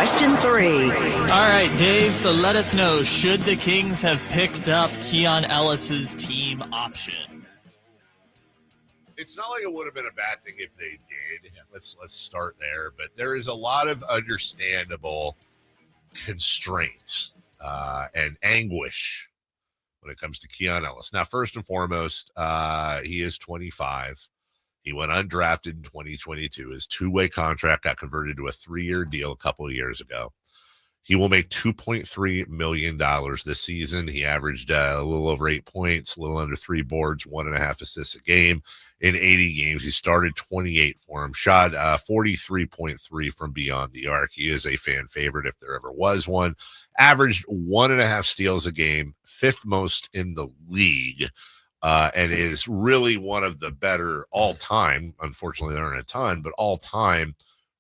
question 3. All right, Dave, so let us know, should the Kings have picked up Keon Ellis's team option? It's not like it would have been a bad thing if they did. Yeah. Let's start there. But there is a lot of understandable constraints and anguish when it comes to Keon Ellis. Now, first and foremost, he is 25. He went undrafted in 2022. His two-way contract got converted to a 3-year deal a couple of years ago. He will make $2.3 million this season. He averaged a little over 8 points, a little under 3 boards, 1.5 assists a game in 80 games. He started 28 for him, shot 43.3 from beyond the arc. He is a fan favorite if there ever was one. Averaged 1.5 steals a game, 5th most in the league. And is really one of the better all-time, unfortunately there aren't a ton, but all-time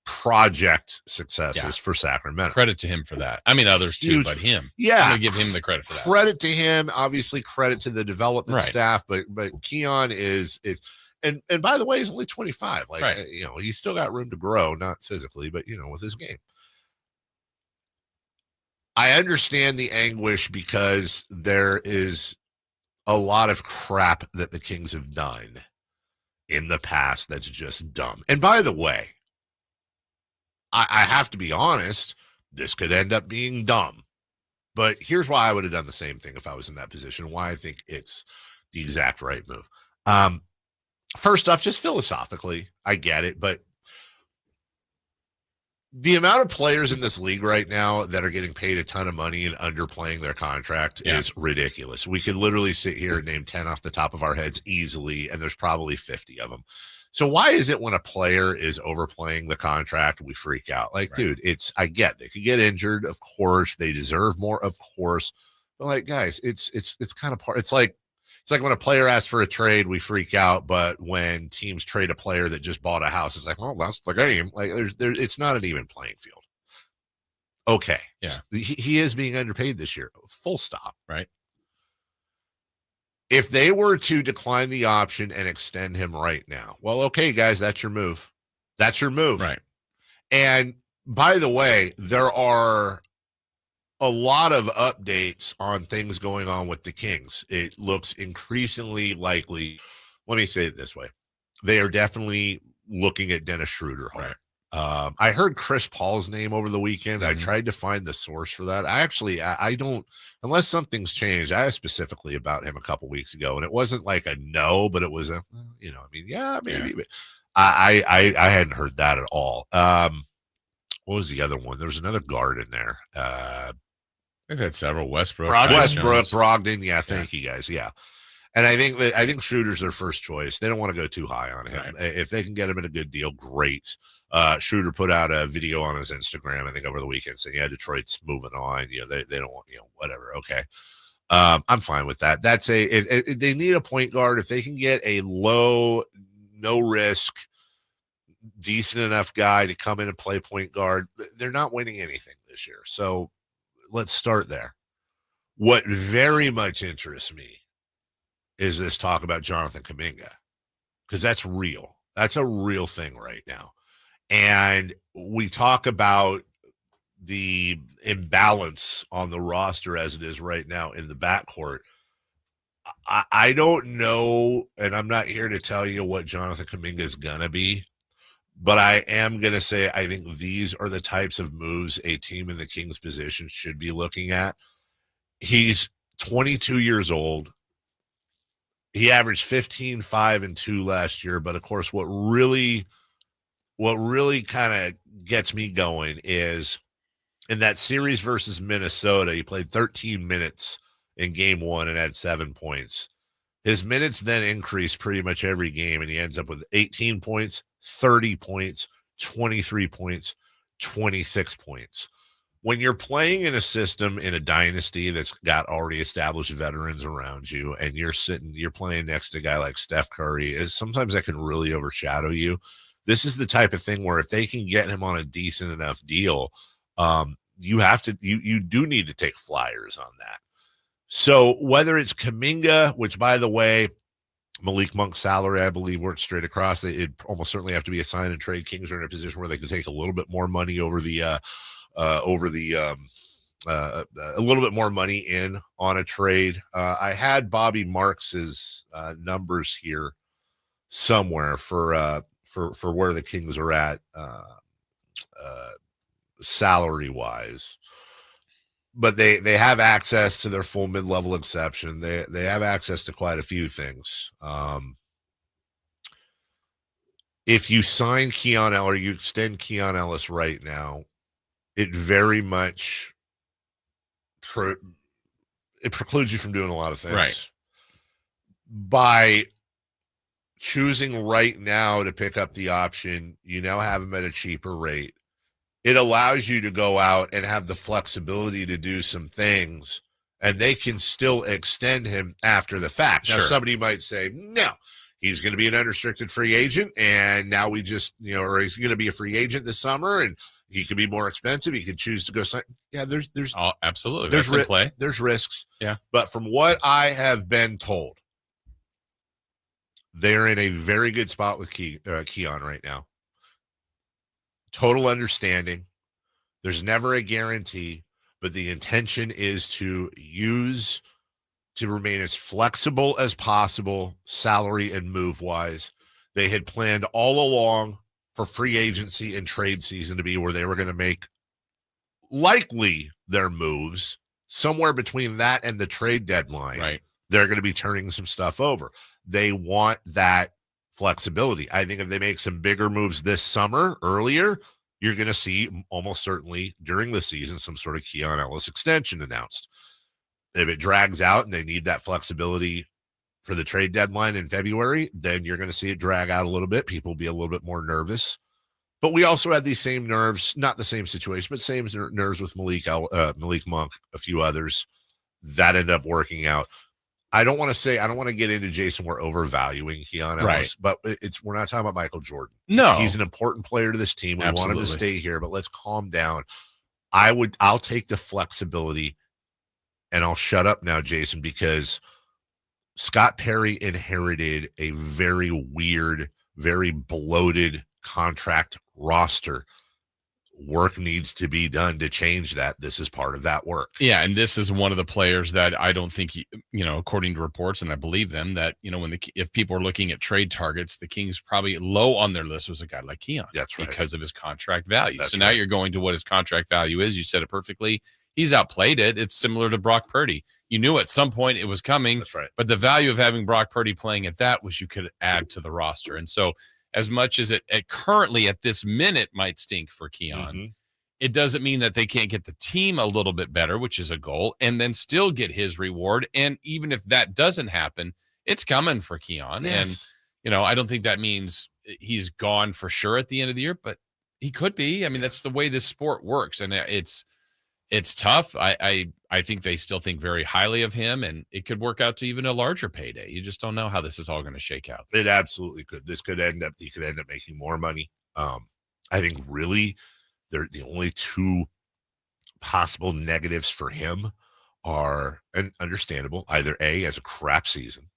project successes for Sacramento. Credit to him for that. I mean, others too, but him. Yeah. I'm going to give him the credit for that. Credit to him, obviously credit to the development staff, but Keon is and by the way, he's only 25. Like, he's still got room to grow, not physically, but, with his game. I understand the anguish because there is a lot of crap that the Kings have done in the past that's just dumb. And by the way, I have to be honest, this could end up being dumb. But here's why I would have done the same thing if I was in that position, why I think it's the exact right move. First off, just philosophically, I get it, but the amount of players in this league right now that are getting paid a ton of money and underplaying their contract is ridiculous. We could literally sit here and name 10 off the top of our heads easily, and there's probably 50 of them. So why is it when a player is overplaying the contract, we freak out? Like, dude, I get they could get injured, of course. They deserve more, of course. But like, guys, it's kind of part. It's like when a player asks for a trade, we freak out. But when teams trade a player that just bought a house, it's like, well, that's the game. Like, it's not an even playing field. Okay, yeah, he is being underpaid this year. Full stop. Right. If they were to decline the option and extend him right now, well, okay, guys, that's your move. That's your move. Right. And by the way, there are a lot of updates on things going on with the Kings. It looks increasingly likely. Let me say it this way. They are definitely looking at Dennis Schroeder hard. Right. I heard Chris Paul's name over the weekend. Mm-hmm. I tried to find the source for that. I don't, unless something's changed. I asked specifically about him a couple weeks ago, and it wasn't like a no, but it was a, maybe. Yeah. But I hadn't heard that at all. What was the other one? There was another guard in there. They've had several. Westbrook, Brogdon. Yeah, thank you guys. Yeah. And I think Schroeder's their first choice. They don't want to go too high on him. Right. If they can get him in a good deal, great. Schroeder put out a video on his Instagram, I think, over the weekend saying, yeah, Detroit's moving on. They don't want, whatever. Okay. I'm fine with that. That's if they need a point guard. If they can get a low, no risk, decent enough guy to come in and play point guard, they're not winning anything this year. So let's start there. What very much interests me is this talk about Jonathan Kuminga, because that's real. That's a real thing right now. And we talk about the imbalance on the roster as it is right now in the backcourt. I don't know, and I'm not here to tell you what Jonathan Kuminga is going to be, but I am going to say I think these are the types of moves a team in the Kings position should be looking at. He's 22 years old. He averaged 15, 5, and 2 last year. But of course, what really kind of gets me going is in that series versus Minnesota, he played 13 minutes in game 1 and had 7 points. His minutes then increased pretty much every game, and he ends up with 18 points, 30 points, 23 points, 26 points. When you're playing in a system in a dynasty that's got already established veterans around you, and you're playing next to a guy like Steph Curry, sometimes that can really overshadow you. This is the type of thing where if they can get him on a decent enough deal, you do need to take flyers on that. So whether it's Kuminga, which by the way, Malik Monk's salary, I believe, works straight across. It'd almost certainly have to be a sign and trade. Kings are in a position where they can take a little bit more money over the over the a little bit more money in on a trade. I had Bobby Marks's numbers here somewhere for where the Kings are at salary wise, but they have access to their full mid-level exception. They have access to quite a few things. If you sign Keon Ellis or you extend Keon Ellis right now, it very much it precludes you from doing a lot of things. Right. By choosing right now to pick up the option, you now have him at a cheaper rate. It allows you to go out and have the flexibility to do some things, and they can still extend him after the fact. Now, somebody might say, no, he's going to be an unrestricted free agent, and now we just, or he's going to be a free agent this summer, and he could be more expensive. He could choose to go sign. Yeah, there's absolutely. There's in play. There's risks. Yeah. But from what I have been told, they're in a very good spot with Keon right now. Total understanding. There's never a guarantee, but the intention is to remain as flexible as possible, salary and move wise. They had planned all along for free agency and trade season to be where they were going to make likely their moves somewhere between that and the trade deadline. Right. They're going to be turning some stuff over. They want that flexibility. I think if they make some bigger moves this summer earlier, you're going to see almost certainly during the season some sort of Keon Ellis extension announced. If it drags out and they need that flexibility for the trade deadline in February, then you're going to see it drag out a little bit. People will be a little bit more nervous. But we also had these same nerves, not the same situation, but same nerves with Malik Monk, a few others that ended up working out. I don't want to get into Jason. We're overvaluing Keon Ellis, right. But we're not talking about Michael Jordan. No, he's an important player to this team. We Absolutely. want him to stay here, but let's calm down. I'll take the flexibility, and I'll shut up now, Jason, because Scott Perry inherited a very weird, very bloated contract roster. Work needs to be done to change that. This is part of that work. Yeah, and this is one of the players that I don't think, according to reports, and I believe them, that, if people are looking at trade targets, the Kings probably low on their list was a guy like Keon. That's right. Because of his contract value. That's now right. you're going to what his contract value is. You said it perfectly. He's outplayed it. It's similar to Brock Purdy. You knew at some point it was coming. That's right. But the value of having Brock Purdy playing at that was you could add to the roster. And so as much as it currently at this minute might stink for Keon, it doesn't mean that they can't get the team a little bit better, which is a goal, and then still get his reward. And even if that doesn't happen, it's coming for Keon. Yes. And, I don't think that means he's gone for sure at the end of the year, but he could be. I mean, that's the way this sport works. And it's tough. I think they still think very highly of him, and it could work out to even a larger payday. You just don't know how this is all going to shake out. It absolutely could. He could end up making more money. I think really the only two possible negatives for him are, and understandable, either A, as a crap season.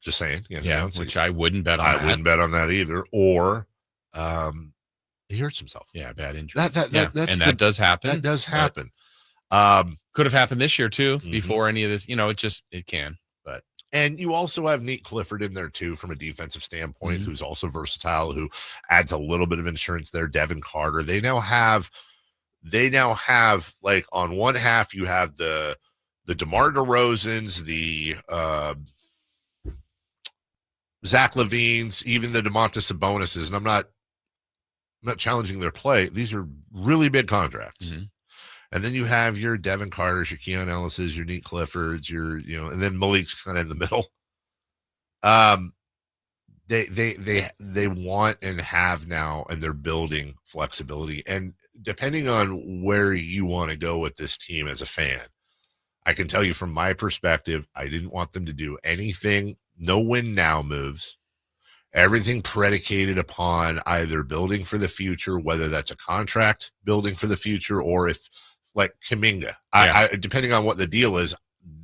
Just saying. Which I wouldn't bet on. I wouldn't bet on that either. Or he hurts himself. Yeah, bad injury. That does happen. That does happen. Could have happened this year too, before any of this. It can. But and you also have Nate Clifford in there too, from a defensive standpoint, who's also versatile, who adds a little bit of insurance there. Devin Carter. They now have like on one half you have the DeMar DeRozans, the Zach LaVines, even the DeMontis Sabonis's, and I'm not challenging their play. These are really big contracts. And then you have your Devin Carters, your Keon Ellis's, your Nate Cliffords, and then Malik's kind of in the middle. They want and have now, and they're building flexibility. And depending on where you want to go with this team as a fan, I can tell you from my perspective, I didn't want them to do anything, no win now moves. Everything predicated upon either building for the future, whether that's a contract building for the future, or if like Kuminga, I depending on what the deal is,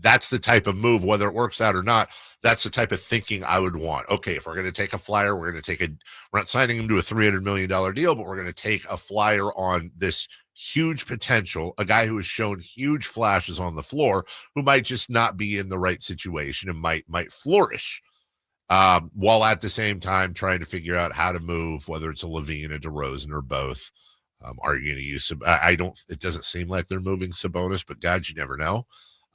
that's the type of move, whether it works out or not. That's the type of thinking I would want. Okay, if we're going to take a flyer, we're not signing him to a $300 million deal, but we're going to take a flyer on this huge potential, a guy who has shown huge flashes on the floor, who might just not be in the right situation and might flourish, while at the same time trying to figure out how to move, whether it's a Levine, a DeRozan, or both. Are you going to use I don't, it doesn't seem like they're moving Sabonis, but God, you never know.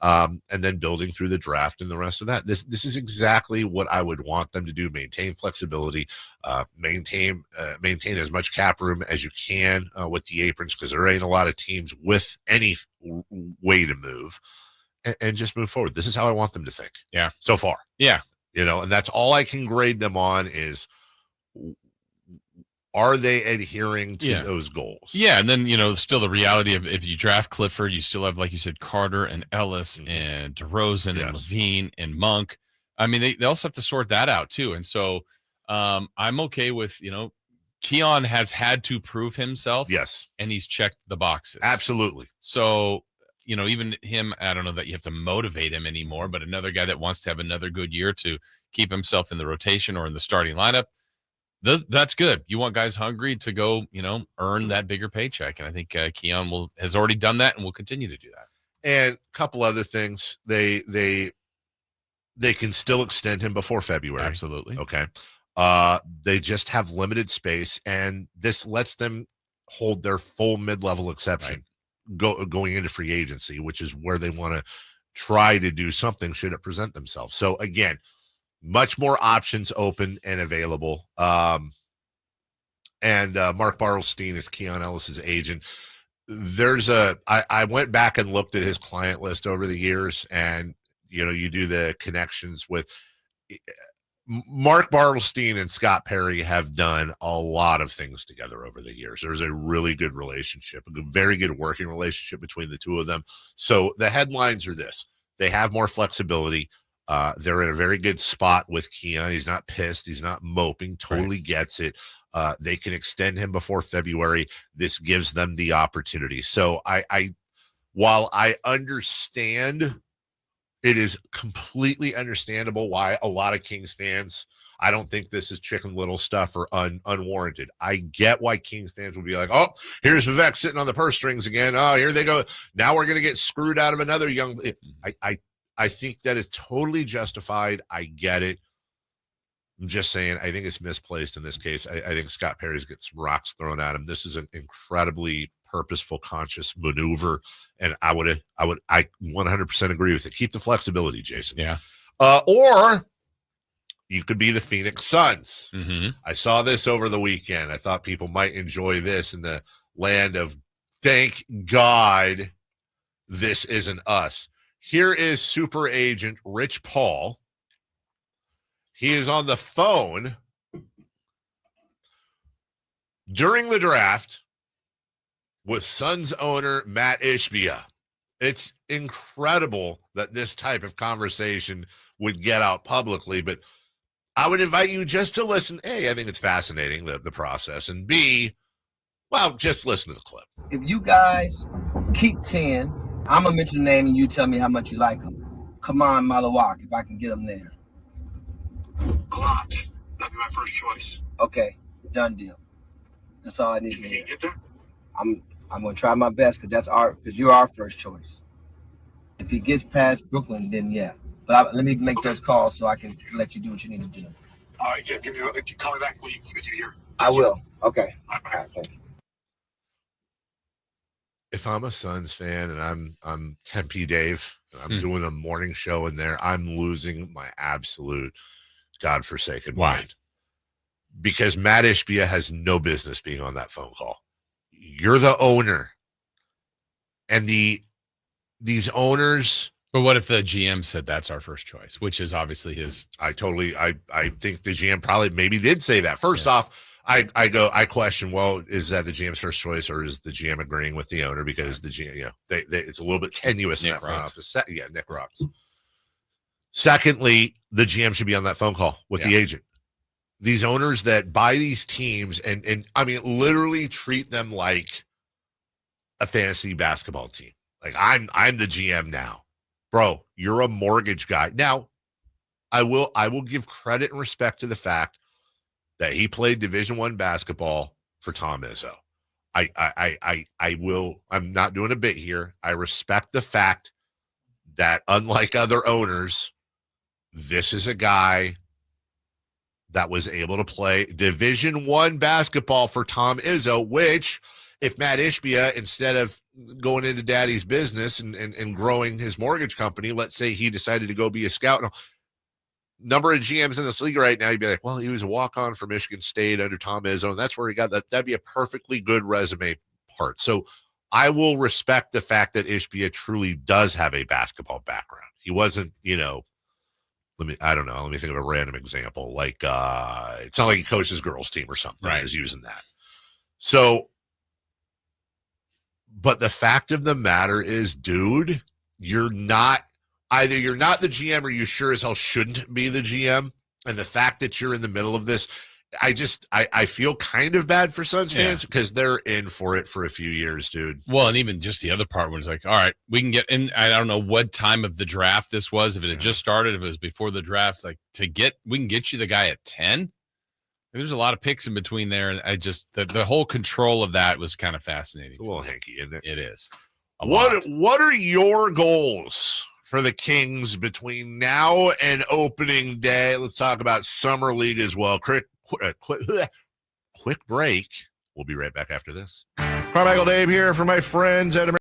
And then building through the draft and the rest of that. This is exactly what I would want them to do. Maintain flexibility, maintain as much cap room as you can with the aprons, because there ain't a lot of teams with any way to move, and just move forward. This is how I want them to think. Yeah. So far. Yeah. And that's all I can grade them on is, are they adhering to those goals? Yeah, and then, still the reality of if you draft Clifford, you still have, like you said, Carter and Ellis and DeRozan and Levine and Monk. I mean, they also have to sort that out too. And so I'm okay with, Keon has had to prove himself. Yes. And he's checked the boxes. Absolutely. So, even him, I don't know that you have to motivate him anymore, but another guy that wants to have another good year to keep himself in the rotation or in the starting lineup, that's good. You want guys hungry to go, earn that bigger paycheck. And I think Keon has already done that and will continue to do that. And a couple other things. They can still extend him before February. Absolutely. Okay. They just have limited space, and this lets them hold their full mid-level exception going into free agency, which is where they want to try to do something should it present themselves. So again, much more options open and available. And Mark Bartelstein is Keon Ellis's agent. I went back and looked at his client list over the years, and you do the connections with Mark Bartelstein and Scott Perry have done a lot of things together over the years. There's a really good relationship, a very good working relationship between the two of them. So the headlines are this: they have more flexibility. They're in a very good spot with Keon. He's not pissed. He's not moping. Totally gets it. They can extend him before February. This gives them the opportunity. So while I understand, it is completely understandable why a lot of Kings fans, I don't think this is Chicken Little stuff or unwarranted. I get why Kings fans would be like, oh, here's Vivek sitting on the purse strings again. Oh, here they go. Now we're going to get screwed out of another young. I think that is totally justified. I get it. I'm just saying, I think it's misplaced in this case. I think Scott Perry's gets rocks thrown at him. This is an incredibly purposeful, conscious maneuver, and I 100% agree with it. Keep the flexibility, Jason. Yeah. Or you could be the Phoenix Suns. Mm-hmm. I saw this over the weekend. I thought people might enjoy this in the land of thank God this isn't us. Here is super agent Rich Paul. He is on the phone during the draft with Suns owner Matt Ishbia. It's incredible that this type of conversation would get out publicly, but I would invite you just to listen. A, I think it's fascinating, the process, and B, well, just listen to the clip. If you guys keep 10, I'm going to mention the name and you tell me how much you like them. Come on, Malawak, if I can get them there. A lot. That'd be my first choice. Okay, done deal. That's all I need to You hear. can get there? I'm going to try my best because you're our first choice. If he gets past Brooklyn, then yeah. But let me make those calls so I can let you do what you need to do. All right, yeah, call me back when you hear. I will. Okay. All right. Thank you. If I'm a Suns fan and I'm Tempe Dave, and I'm doing a morning show in there, I'm losing my absolute godforsaken mind. Because Matt Ishbia has no business being on that phone call. You're the owner. And these owners. But what if the GM said that's our first choice, which is obviously his? I think the GM probably maybe did say that. First off, I question, well, is that the GM's first choice or is the GM agreeing with the owner? Because the GM, it's a little bit tenuous in that front office. Yeah, Nick Rocks. Secondly, the GM should be on that phone call with the agent. These owners that buy these teams and I mean, literally treat them like a fantasy basketball team. Like I'm the GM now. Bro, you're a mortgage guy. Now, I will give credit and respect to the fact that he played Division I basketball for Tom Izzo. I'm not doing a bit here. I respect the fact that unlike other owners, this is a guy that was able to play Division I basketball for Tom Izzo, which if Matt Ishbia, instead of going into daddy's business and growing his mortgage company, let's say he decided to go be a scout. Number of GMs in this league right now, you'd be like, well, he was a walk-on for Michigan State under Tom Izzo, and that's where he got that. That'd be a perfectly good resume part. So I will respect the fact that Ishbia truly does have a basketball background. He wasn't, I don't know. Let me think of a random example. Like, it's not like he coached his girls team or something. Right. He was using that. So, but the fact of the matter is, dude, you're not the GM or you sure as hell shouldn't be the GM. And the fact that you're in the middle of this, I feel kind of bad for Suns fans because they're in for it for a few years, dude. Well, and even just the other part when it's like, all right, we can get in. I don't know what time of the draft this was. If it had just started, if it was before the draft, it's like we can get you the guy at 10. There's a lot of picks in between there. And I just, the whole control of that was kind of fascinating. It's a little hanky, isn't it? It is. What are your goals for the Kings between now and opening day? Let's talk about Summer League as well. Quick break. We'll be right back after this. Carmichael Dave here for my friends at